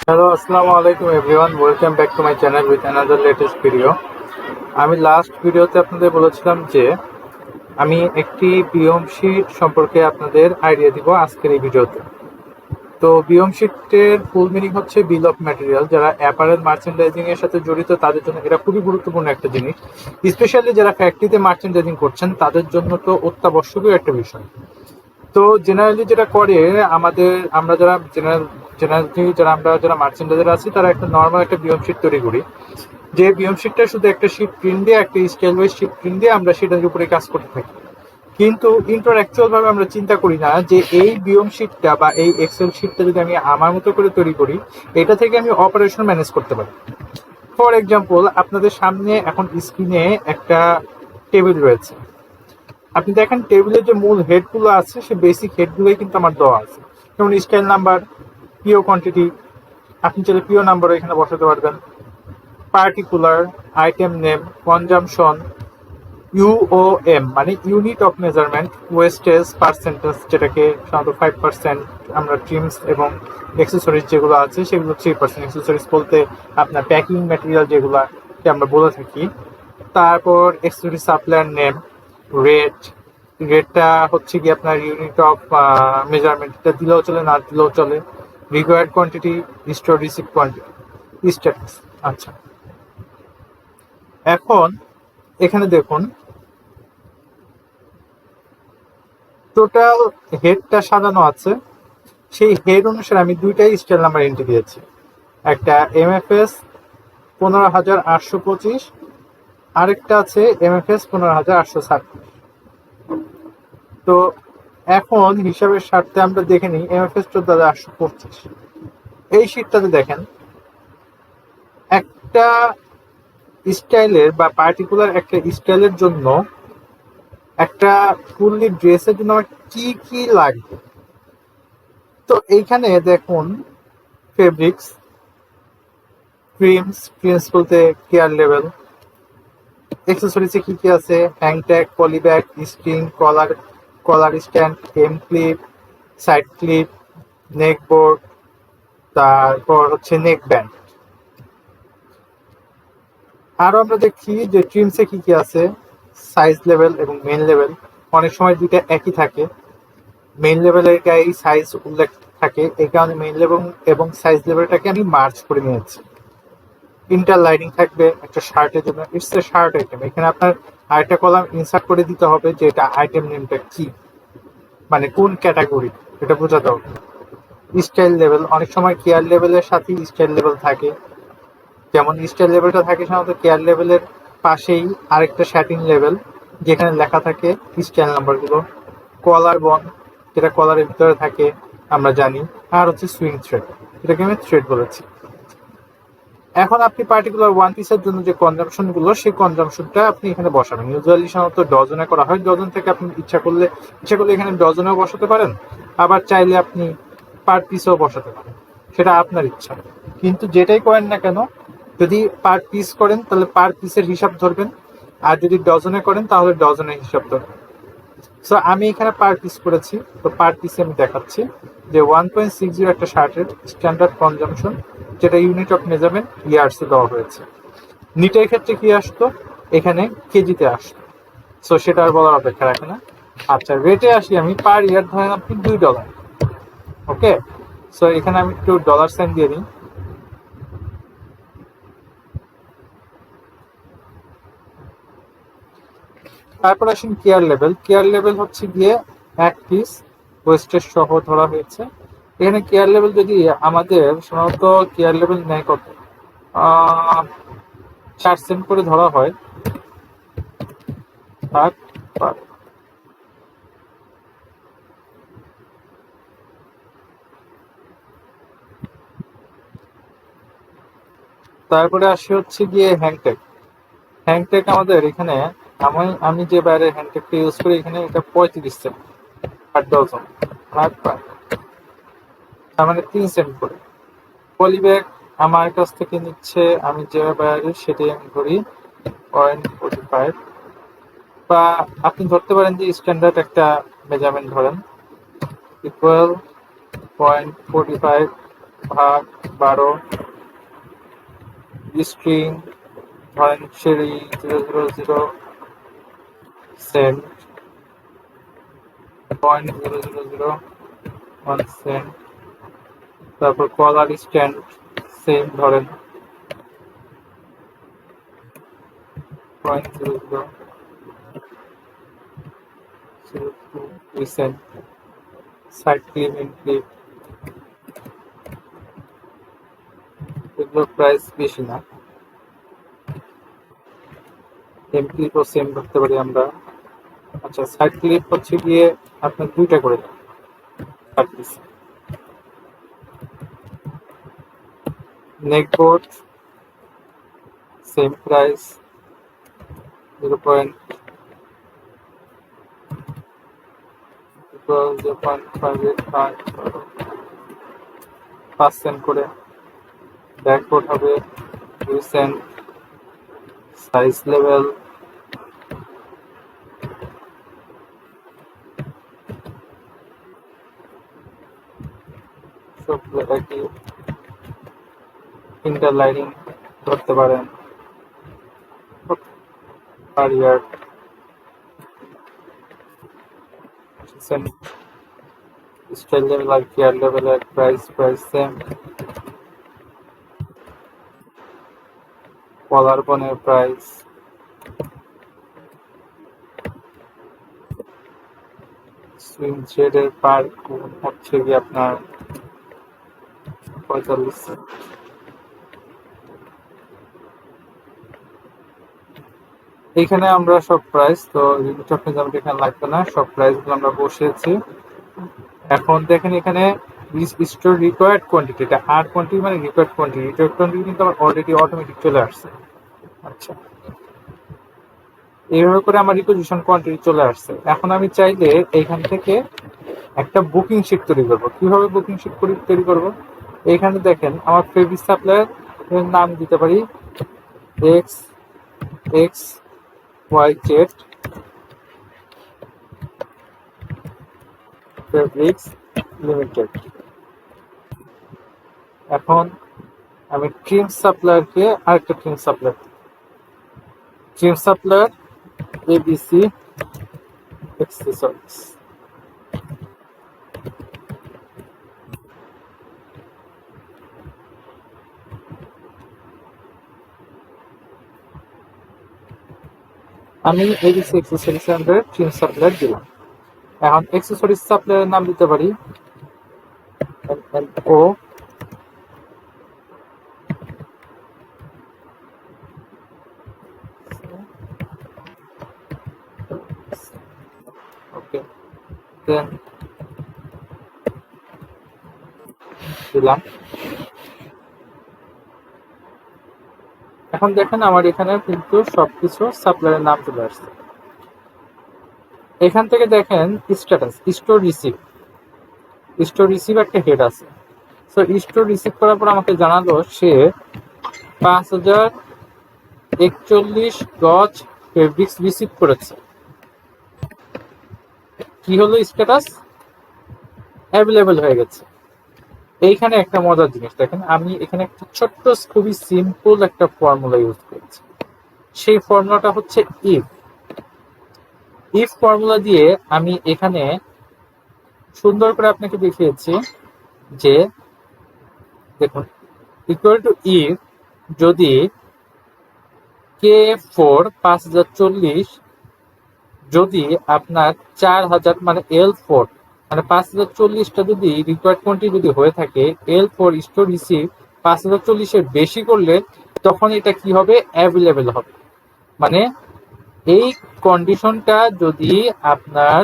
Hello, আসসালামু আলাইকুম everyone, welcome back to my channel with another latest video. আমি last ভিডিওতে আপনাদের বলেছিলাম যে আমি একটি বিওম শিট সম্পর্কে আপনাদের আইডিয়া দিব আজকের এই ভিডিওতে। তো বিওম শিটের ফুল মিনিং হচ্ছে বিল অফ ম্যাটেরিয়াল। যারা অ্যাপারেল মার্চেন্ডাইজিং এর সাথে জড়িত তাদের জন্য এটা খুবই গুরুত্বপূর্ণ একটা জিনিস, স্পেশালি যারা ফ্যাক্টরিতে মার্চেন্ডাইজিং করছেন তাদের জন্য তো অত্যাবশ্যকীয় একটা বিষয়। তো জেনারেলি যেটা করে আমরা যারা যারা মার্চেন্ডাইজার আছি তারা একটা নর্মাল একটা বিওম শিট তৈরি করি, যে বিওম শিটটা শুধু একটা শিট প্রিন্ট দিয়ে, একটা স্কেল ওয়াইজ শিট প্রিন্ট দিয়ে আমরা সেটার উপরে কাজ করতে থাকি। কিন্তু ইন্টারঅ্যাকচুয়াল ভাবে আমরা চিন্তা করি না যে এই বিওম শিটটা বা এই এক্সেল শিটটা যদি আমি আমার মতো করে তৈরি করি, এটা থেকে আমি অপারেশন ম্যানেজ করতে পারি। ফর এক্সাম্পল, আপনাদের সামনে এখন স্ক্রিনে একটা টেবিল রয়েছে। আপনি দেখেন টেবিলের যে মূল হেডগুলো আছে সে বেসিক হেডগুলোই কিন্তু আমার দেওয়া আছে, যেমন স্কেল নাম্বার, পিও কোয়ান্টিটি, আপনি চাইলে পিও নাম্বারও এখানে বসাতে পারবেন, পার্টিকুলার, আইটেম নেম, কনজামশন, ইউওএম মানে unit of measurement, wastage, percentage যেটাকে সাধারণত 5%, আমরা ট্রিমস এবং অ্যাক্সেসরিজ যেগুলো আছে সেগুলো 3%। অ্যাক্সেসরিজ বলতে আপনার প্যাকিং ম্যাটেরিয়াল যেগুলোকে আমরা বলে থাকি। তারপর অ্যাক্সেসরিজ সাপ্লায়ার নেম, রেটটা হচ্ছে কি আপনার ইউনিট অফ মেজারমেন্ট, এটা দিলেও চলে না দিলেও চলে, required quantity, store receive quantity, status. আচ্ছা, এখন এখানে দেখুন টোটাল হেডটা সাজানো আছে। সেই হেড অনুসারে আমি দুইটাই স্কেল নাম্বার এন্ট্রি দিয়েছি, একটা MFS 15,825, আরেকটা আছে MFS 15,826। তো এখন হিসাবের স্বার্থে আমরা দেখে নিই MFS 14,825। এই শিটটাতে দেখেন একটা স্টাইলের বা পার্টিকুলার একটা স্টাইলের জন্য, একটা ফুললি ড্রেসের জন্য আমার কি কি লাগবে। তো এইখানে দেখুন ফেব্রিক্স, ক্রিমস বলতে কেয়ার লেভেল, অ্যাক্সেসরিজে কি কি আছে, hang tag, polybag, string, collar stand, M clip, side clip, neck board, তারপর হচ্ছে নেক ব্যান্ড। আরো আমরা দেখি যে ট্রিমসে কি কি আছে, সাইজ লেভেল এবং মেন লেভেল। অনেক সময় দুইটা একই থাকে, মেইন লেভেলের গায়ে সাইজ উল্লেখ থাকে, এই কারণে মেইন লেভেল এবং সাইজ লেভেলটাকে আমি মার্চ করে নিয়েছি। ইন্টার লাইনিং থাকবে একটা শার্টের জন্য, ইটস এ শার্ট আইটেম। এখানে আপনার আরেকটা কলাম ইনসার্ট করে দিতে হবে যে এটা আইটেম নেমটা কি, মানে কোন ক্যাটাগরি, এটা বোঝাতে হবে। স্টাইল লেভেল, অনেক সময় কেয়ার লেভেলের সাথে স্টাইল লেভেল থাকে, যেমন স্টাইল লেভেলটা থাকে সাধারণত কেয়ার লেভেলের পাশেই আরেকটা শ্যাটিং লেভেল যেখানে লেখা থাকে স্টাইল নাম্বারগুলো। কলার বন যেটা কলারের ভিতরে থাকে আমরা জানি, আর হচ্ছে সুইং থ্রেড, এটাকে আমি থ্রেড বলেছি। এখন আপনি পার্টিকুলার ওয়ান পিসের জন্য যে কনজামশন গুলো, সেই কনজামশনটা আপনি এখানে বসাবেন। ইউজুয়ালি সাধারণত ডজনে করা হয়, ডজন থেকে আপনি ইচ্ছা করলে এখানে ডজনেও বসাতে পারেন, আবার চাইলে আপনি পার পিসেও বসাতে পারেন, সেটা আপনার ইচ্ছা। কিন্তু যেটাই করেন না কেন, যদি পার পিস করেন তাহলে পার পিসের হিসাব ধরবেন, আর যদি ডজনে করেন তাহলে ডজনের হিসাব ধরবেন। সো আমি এখানে পার পিস করেছি, তো পার পিসে আমি দেখাচ্ছি যে 1.60 একটা শার্টের স্ট্যান্ডার্ড কনজামশন, যেটা ইউনিট অফ মেজারমেন্ট ইয়ার্সে দেওয়া হয়েছে। নিটের ক্ষেত্রে কি আসতো, এখানে কেজিতে আসতো। সো সেটা আর বলার অপেক্ষা রাখে না। আচ্ছা, রেটে আসি আমি, পার ইয়ার ধরেন আপনি $2। ওকে, সো এখানে আমি একটু ডলার সাইন দিয়ে দিই। তারপর আসেন কেয়ার লেভেল। কেয়ার লেভেল হচ্ছে গিয়ে এক পিস ওয়েস্টেজ সহ ধরা হয়েছে। এখানে কেয়ার লেভেল যদি আমাদের সাধারণত কেয়ার লেভেল নেয় কত, 4 সেন্ট করে ধরা হয়। তারপরে আসে হচ্ছে গিয়ে হ্যাংটেক। হ্যাংটেক আমাদের এখানে, আমি যে বাইরে হ্যাংটেকটা ইউজ করি এখানে এটা 35 সেন্ট আর ডজন, তার মানে 3 সেন্ট করে। পলিব্যাগ আমার কাছ থেকে নিচ্ছে, আমি যে বাইরে সেটাই আমি ধরি 0.45। বা আপনি ধরতে পারেন যে স্ট্যান্ডার্ড একটা মেজারমেন্ট ধরেন ইকুয়াল 0.45 ভাগ 12 স্ট্রিং ধরেন সেরি 0.001 সেন্ট, তারপর কলার স্ট্যান্ড সেম ধরেন 0.0002 cent, side clip in clip এগুলোর প্রাইস বেশি না। এম ক্লিপও সেম ধরতে পারি আমরা। আচ্ছা, সাইড ক্লিপ হচ্ছে গিয়ে আপনার 2টা করে দেন। নেকবোর্ড সেম প্রাইস 5 সেন্ট করে। ব্যাকবোর্ড হবে 2 সেন্ট। সাইজ লেভেল সবগুলো একই। ইন্টারলাইনিং ধরতে পারেন পার ইয়ার্ড সেম। স্টাইল লেভেল আর কেয়ার লেভেলের প্রাইস সেম। কলার বনের প্রাইস সুইং থ্রেডের পার হচ্ছে কি আপনার 45 সেন্ট। এখানে আমরা সব প্রাইস তো এখানে লাগবে না, সব প্রাইস গুলো আমরা বসিয়েছি। এখন দেখেন এখানে স্টোর রিকোয়ার্ড কোয়ান্টিটি, এটা আর কোয়ান্টিটি মানে রিকোয়ার্ড কোয়ান্টিটি কিন্তু আমার অলরেডি অটোমেটিক চলে আসছে। আচ্ছা, এইভাবে করে আমার রিকোজিশন কোয়ান্টিটি চলে আসছে। এখন আমি চাইলে এইখান থেকে একটা বুকিং শিট তৈরি করব। কিভাবে বুকিং শিট তৈরি করব? এখানে দেখেন আমার ফেব্রিক সাপ্লায়ার নাম দিতে পারি X X Y Z fabrics limited. এখন আমি ট্রিম সাপ্লায়ারকে আরেকটা ট্রিম সাপ্লায়ার এবিসি এক্সেসরিজ। আমি এবিসি এক্সেসরিজ এর ট্রিম সাপ্লায়ার দিলাম। এখন এক্সেসরিজ সাপ্লায়ারের নাম দিতে পারি ও ওকে, দেন দিলাম। এখন দেখেন আমার এখানে কিন্তু সবকিছু সাপ্লায়ারের নাম চলে আসছে। এখান থেকে দেখেন স্ট্যাটাস স্টোর রিসিভ একটা হেড আছে। সো স্টোর রিসিভ করার পর আমাকে জানালো সে 5041 গজ ফেব্রিক্স রিসিভ করেছে। কি হলো স্ট্যাটাস? অ্যাভেলেবল হয়ে গেছে। এইখানে একটা মজার জিনিস দেখেন, আমি এখানে একটা ছোট্ট খুবই সিম্পল একটা ফর্মুলা ইউজ করেছি। সেই ফর্মুলাটা হচ্ছে ইফ ফর্মুলা দিয়ে আমি এখানে সুন্দর করে আপনাকে দেখিয়েছি যে দেখুন ইকুয়াল টু ইফ যদি K4 5040 যদি আপনার 4000 মানে L4 মানে 5040টা যদি রিকোয়ার্ড কোয়ান্টিটি যদি হয়ে থাকে, L4 স্টোর রিসিভ 5040 এর বেশি করলে তখন এটা কি হবে? অ্যাভেলেবেল হবে। মানে এই কন্ডিশনটা যদি আপনার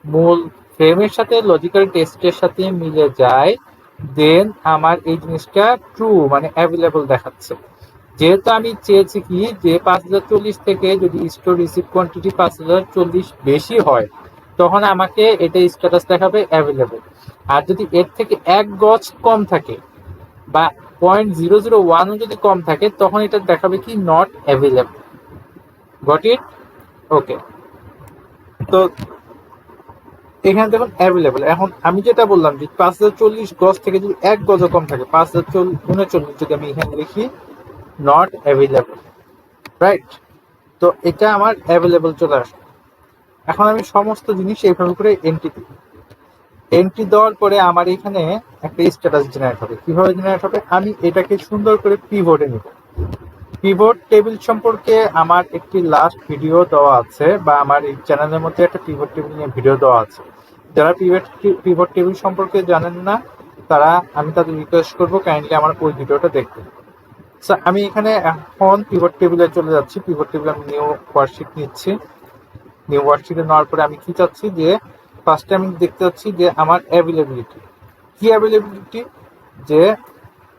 মূল ফ্রেমের সাথে লজিক্যাল টেস্টের সাথে মিলে যায়, দেন আমার এই জিনিসটা ট্রু মানে অ্যাভেলেবল দেখাচ্ছে। যেহেতু আমি চেয়েছি কি যে 5040 থেকে যদি স্টোর রিসিভ কোয়ান্টিটি 5040 বেশি হয় তখন আমাকে এটা স্ট্যাটাস দেখাবে অ্যাভেলেবল। আর যদি এর থেকে 1 গজ কম থাকে বা 0.001 যদি কম থাকে তখন এটা দেখাবে কি not available. Got it? Okay. তো এখানে দেখুন অ্যাভেলেবল। এখন আমি যেটা বললাম যে 5040 গজ থেকে যদি 1 গজ কম থাকে, 5039 যদি আমি এখানে লিখি নট অ্যাভেলেবল, রাইট? তো এটা আমার অ্যাভেলেবল চলে আসে। এখন আমি সমস্ত জিনিস এইভাবে করে এন্ট্রি দিই। এন্ট্রি দেওয়ার পরে আমার এখানে একটা স্ট্যাটাস জেনারেট হবে। কিভাবে জেনারেট হবে? আমি এটাকে সুন্দর করে পিভটে নিব। পিভট টেবিল সম্পর্কে আমার একটি লাস্ট ভিডিও দেওয়া আছে, বা আমার এই চ্যানেলের মধ্যে একটা পিভট টেবিল নিয়ে ভিডিও দেওয়া আছে। যারা পিভট টেবিল সম্পর্কে জানেন না, তারা, আমি তাদের রিকোয়েস্ট করবো কাইন্ডলি আমার ওই ভিডিওটা দেখতে। আমি এখানে এখন পিভট টেবিলে চলে যাচ্ছি। পিভট টেবিলে আমি নিউ ওয়ার্কশিট নিচ্ছি। নিউ ওয়ার্কশিটে নেওয়ার পরে আমি কি চাচ্ছি, যে ফার্স্টে আমি দেখতে চাচ্ছি যে আমার অ্যাভেলেবিলিটি কি। অ্যাভেলেবিলিটি যে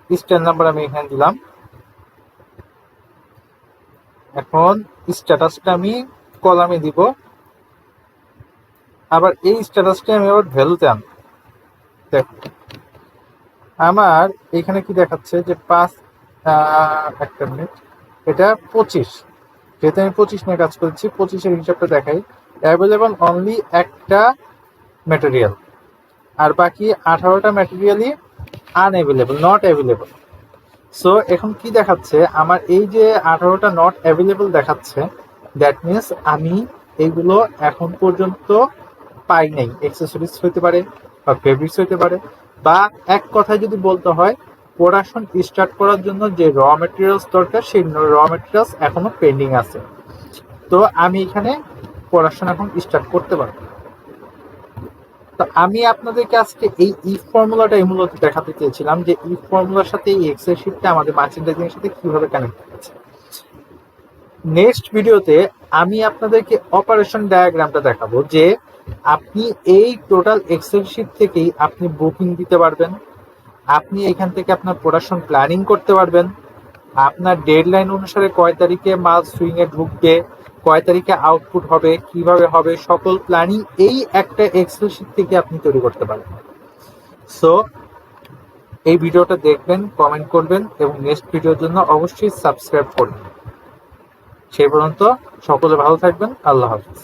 স্ট্যান্ড নাম্বার আমি এখানে দিলাম। এখন স্ট্যাটাসটা আমি কলামে দিব। আবার এই স্ট্যাটাসটা আমি আবার ভ্যালুতে আনব। দেখো আমার এখানে কি দেখাচ্ছে যে একটা মিনিট, এটা 25, যেহেতু আমি 25 নিয়ে কাজ করছি, 25-এর হিসাবটা দেখাই। অ্যাভেলেবল অনলি একটা ম্যাটেরিয়াল, আর বাকি 18টা ম্যাটেরিয়ালই আনঅ্যাভেলেবল, নট অ্যাভেলেবল। সো এখন কি দেখাচ্ছে, আমার এই যে 18টা নট অ্যাভেলেবল দেখাচ্ছে, দ্যাট মিনস আমি এইগুলো এখন পর্যন্ত পাই নাই। অ্যাক্সেসরিজ হইতে পারে বা ফেব্রিক্স হইতে পারে, বা এক কথায় যদি বলতে হয়, প্রোডাকশন স্টার্ট করার জন্য যে র মেটেরিয়ালস দরকার, সেই র মেটেরিয়ালস এখনো পেন্ডিং আছে। তো আমি এখানে প্রোডাকশন এখন স্টার্ট করতে পারবো। তো আমি আপনাদেরকে আজকে এই ইফ ফর্মুলাটাই মূলত দেখাতে চেয়েছিলাম, যে ইফ ফর্মুলার সাথে এই এক্সেল শিটটা আমাদের মার্চেন্ডাইজিং এর সাথে কিভাবে কানেক্ট হচ্ছে। নেক্সট ভিডিওতে আমি আপনাদেরকে অপারেশন ডায়াগ্রামটা দেখাবো, যে আপনি এই টোটাল এক্সেল শিট থেকেই আপনি বুকিং দিতে পারবেন, আপনি এখান থেকে আপনার প্রোডাকশন প্ল্যানিং করতে পারবেন, আপনার ডেডলাইন অনুসারে কয় তারিখে মাল সুইং এ ঢুকবে, কয় তারিখে আউটপুট হবে, কিভাবে হবে, সকল প্ল্যানিং এই একটা এক্সেল শিট থেকে আপনি তৈরি করতে পারবেন। সো এই ভিডিওটা দেখবেন, কমেন্ট করবেন, এবং নেক্সট ভিডিওর জন্য অবশ্যই সাবস্ক্রাইব করবেন। সেই পর্যন্ত সকলে ভালো থাকবেন। আল্লাহ হাফিজ।